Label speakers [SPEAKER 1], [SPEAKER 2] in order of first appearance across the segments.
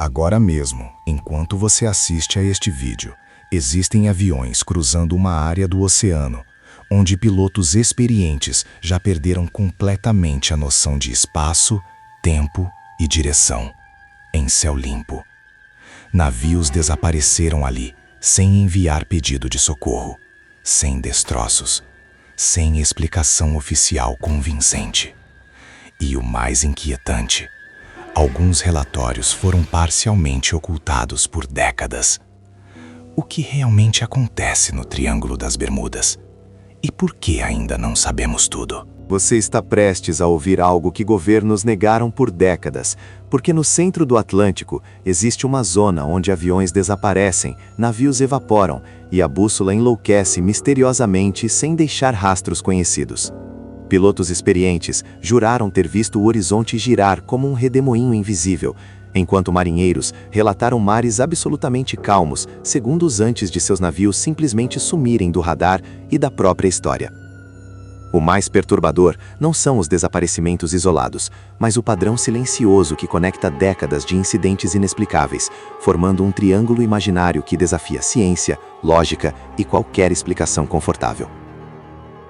[SPEAKER 1] Agora mesmo, enquanto você assiste a este vídeo, existem aviões cruzando uma área do oceano, onde pilotos experientes já perderam completamente a noção de espaço, tempo e direção, em céu limpo. Navios desapareceram ali, sem enviar pedido de socorro, sem destroços, sem explicação oficial convincente. E o mais inquietante, alguns relatórios foram parcialmente ocultados por décadas. O que realmente acontece no Triângulo das Bermudas? E por que ainda não sabemos tudo?
[SPEAKER 2] Você está prestes a ouvir algo que governos negaram por décadas, porque no centro do Atlântico existe uma zona onde aviões desaparecem, navios evaporam e a bússola enlouquece misteriosamente sem deixar rastros conhecidos. Pilotos experientes juraram ter visto o horizonte girar como um redemoinho invisível, enquanto marinheiros relataram mares absolutamente calmos, segundos antes de seus navios simplesmente sumirem do radar e da própria história. O mais perturbador não são os desaparecimentos isolados, mas o padrão silencioso que conecta décadas de incidentes inexplicáveis, formando um triângulo imaginário que desafia ciência, lógica e qualquer explicação confortável.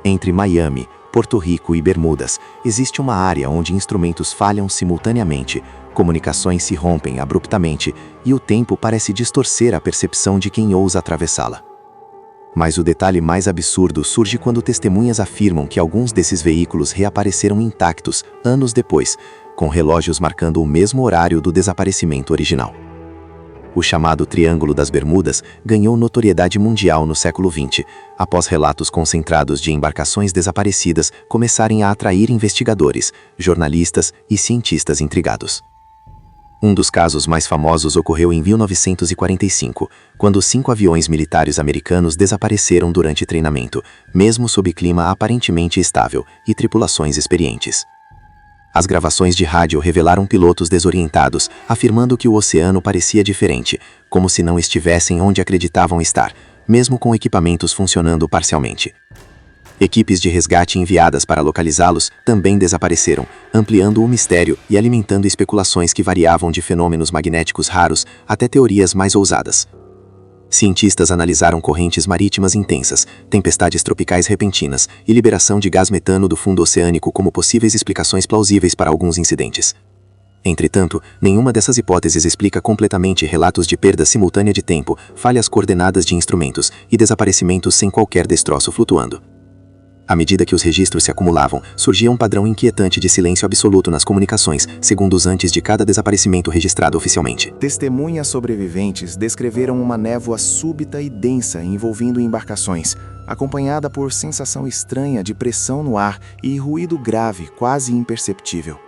[SPEAKER 2] Entre Miami, Porto Rico e Bermudas, existe uma área onde instrumentos falham simultaneamente, comunicações se rompem abruptamente e o tempo parece distorcer a percepção de quem ousa atravessá-la. Mas o detalhe mais absurdo surge quando testemunhas afirmam que alguns desses veículos reapareceram intactos anos depois, com relógios marcando o mesmo horário do desaparecimento original. O chamado Triângulo das Bermudas ganhou notoriedade mundial no século XX, após relatos concentrados de embarcações desaparecidas começarem a atrair investigadores, jornalistas e cientistas intrigados. Um dos casos mais famosos ocorreu em 1945, quando 5 aviões militares americanos desapareceram durante treinamento, mesmo sob clima aparentemente estável e tripulações experientes. As gravações de rádio revelaram pilotos desorientados, afirmando que o oceano parecia diferente, como se não estivessem onde acreditavam estar, mesmo com equipamentos funcionando parcialmente. Equipes de resgate enviadas para localizá-los também desapareceram, ampliando o mistério e alimentando especulações que variavam de fenômenos magnéticos raros até teorias mais ousadas. Cientistas analisaram correntes marítimas intensas, tempestades tropicais repentinas e liberação de gás metano do fundo oceânico como possíveis explicações plausíveis para alguns incidentes. Entretanto, nenhuma dessas hipóteses explica completamente relatos de perda simultânea de tempo, falhas coordenadas de instrumentos e desaparecimentos sem qualquer destroço flutuando. À medida que os registros se acumulavam, surgia um padrão inquietante de silêncio absoluto nas comunicações, segundos antes de cada desaparecimento registrado oficialmente.
[SPEAKER 3] Testemunhas sobreviventes descreveram uma névoa súbita e densa envolvendo embarcações, acompanhada por sensação estranha de pressão no ar e ruído grave, quase imperceptível.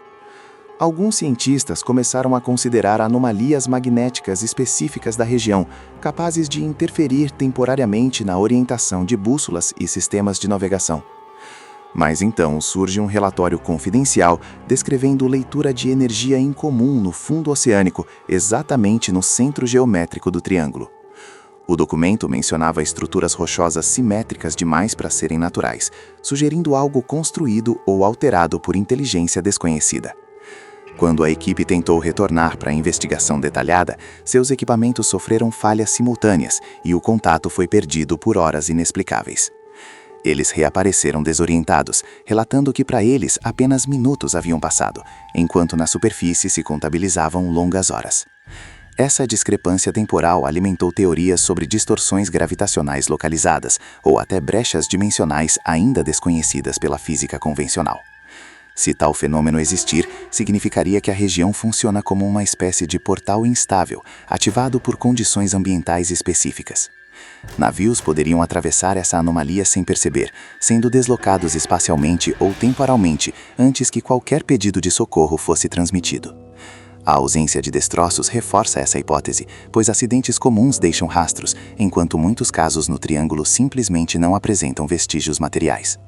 [SPEAKER 3] Alguns cientistas começaram a considerar anomalias magnéticas específicas da região, capazes de interferir temporariamente na orientação de bússolas e sistemas de navegação. Mas então surge um relatório confidencial descrevendo leitura de energia incomum no fundo oceânico, exatamente no centro geométrico do triângulo. O documento mencionava estruturas rochosas simétricas demais para serem naturais, sugerindo algo construído ou alterado por inteligência desconhecida. Quando a equipe tentou retornar para a investigação detalhada, seus equipamentos sofreram falhas simultâneas e o contato foi perdido por horas inexplicáveis. Eles reapareceram desorientados, relatando que para eles apenas minutos haviam passado, enquanto na superfície se contabilizavam longas horas. Essa discrepância temporal alimentou teorias sobre distorções gravitacionais localizadas ou até brechas dimensionais ainda desconhecidas pela física convencional. Se tal fenômeno existir, significaria que a região funciona como uma espécie de portal instável, ativado por condições ambientais específicas. Navios poderiam atravessar essa anomalia sem perceber, sendo deslocados espacialmente ou temporalmente antes que qualquer pedido de socorro fosse transmitido. A ausência de destroços reforça essa hipótese, pois acidentes comuns deixam rastros, enquanto muitos casos no Triângulo simplesmente não apresentam vestígios materiais.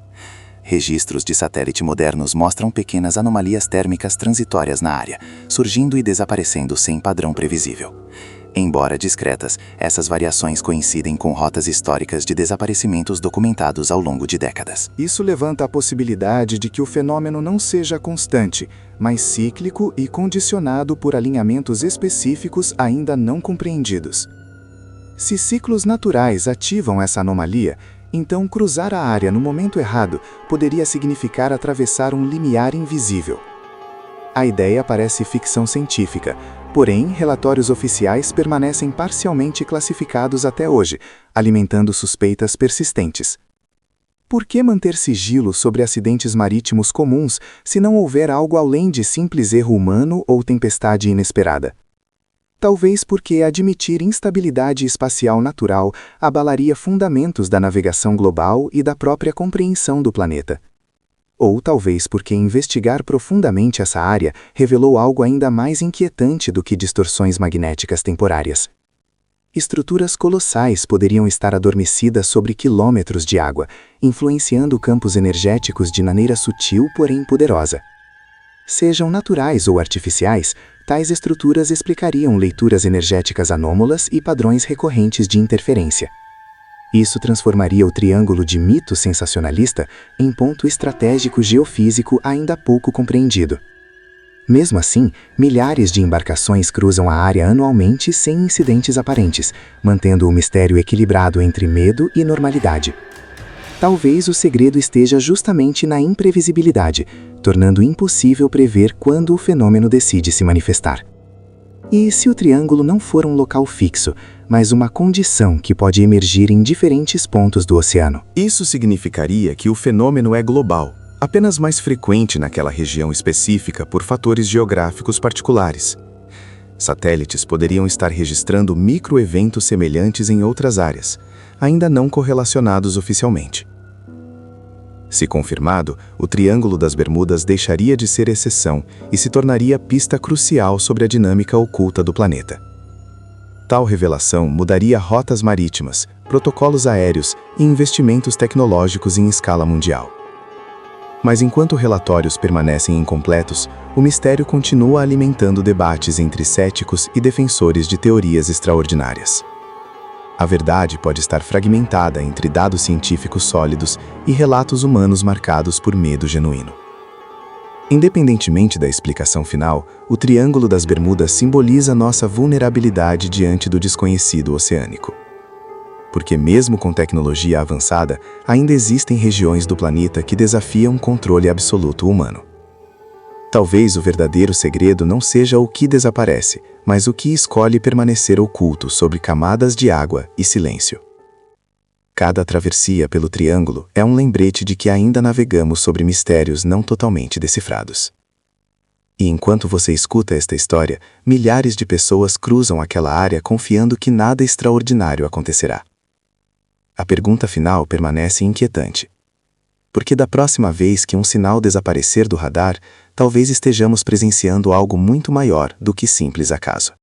[SPEAKER 3] Registros de satélite modernos mostram pequenas anomalias térmicas transitórias na área, surgindo e desaparecendo sem padrão previsível. Embora discretas, essas variações coincidem com rotas históricas de desaparecimentos documentados ao longo de décadas.
[SPEAKER 1] Isso levanta a possibilidade de que o fenômeno não seja constante, mas cíclico e condicionado por alinhamentos específicos ainda não compreendidos. Se ciclos naturais ativam essa anomalia, então cruzar a área no momento errado poderia significar atravessar um limiar invisível. A ideia parece ficção científica, porém, relatórios oficiais permanecem parcialmente classificados até hoje, alimentando suspeitas persistentes. Por que manter sigilo sobre acidentes marítimos comuns se não houver algo além de simples erro humano ou tempestade inesperada? Talvez porque admitir instabilidade espacial natural abalaria fundamentos da navegação global e da própria compreensão do planeta. Ou talvez porque investigar profundamente essa área revelou algo ainda mais inquietante do que distorções magnéticas temporárias. Estruturas colossais poderiam estar adormecidas sobre quilômetros de água, influenciando campos energéticos de maneira sutil, porém poderosa. Sejam naturais ou artificiais, tais estruturas explicariam leituras energéticas anômalas e padrões recorrentes de interferência. Isso transformaria o triângulo de mito sensacionalista em ponto estratégico geofísico ainda pouco compreendido. Mesmo assim, milhares de embarcações cruzam a área anualmente sem incidentes aparentes, mantendo o mistério equilibrado entre medo e normalidade. Talvez o segredo esteja justamente na imprevisibilidade, tornando impossível prever quando o fenômeno decide se manifestar. E se o triângulo não for um local fixo, mas uma condição que pode emergir em diferentes pontos do oceano?
[SPEAKER 4] Isso significaria que o fenômeno é global, apenas mais frequente naquela região específica por fatores geográficos particulares. Satélites poderiam estar registrando microeventos semelhantes em outras áreas, ainda não correlacionados oficialmente. Se confirmado, o Triângulo das Bermudas deixaria de ser exceção e se tornaria pista crucial sobre a dinâmica oculta do planeta. Tal revelação mudaria rotas marítimas, protocolos aéreos e investimentos tecnológicos em escala mundial. Mas enquanto relatórios permanecem incompletos, o mistério continua alimentando debates entre céticos e defensores de teorias extraordinárias. A verdade pode estar fragmentada entre dados científicos sólidos e relatos humanos marcados por medo genuíno. Independentemente da explicação final, o Triângulo das Bermudas simboliza nossa vulnerabilidade diante do desconhecido oceânico. Porque mesmo com tecnologia avançada, ainda existem regiões do planeta que desafiam o controle absoluto humano. Talvez o verdadeiro segredo não seja o que desaparece, mas o que escolhe permanecer oculto sobre camadas de água e silêncio. Cada travessia pelo triângulo é um lembrete de que ainda navegamos sobre mistérios não totalmente decifrados. E enquanto você escuta esta história, milhares de pessoas cruzam aquela área confiando que nada extraordinário acontecerá. A pergunta final permanece inquietante. Porque da próxima vez que um sinal desaparecer do radar, talvez estejamos presenciando algo muito maior do que simples acaso.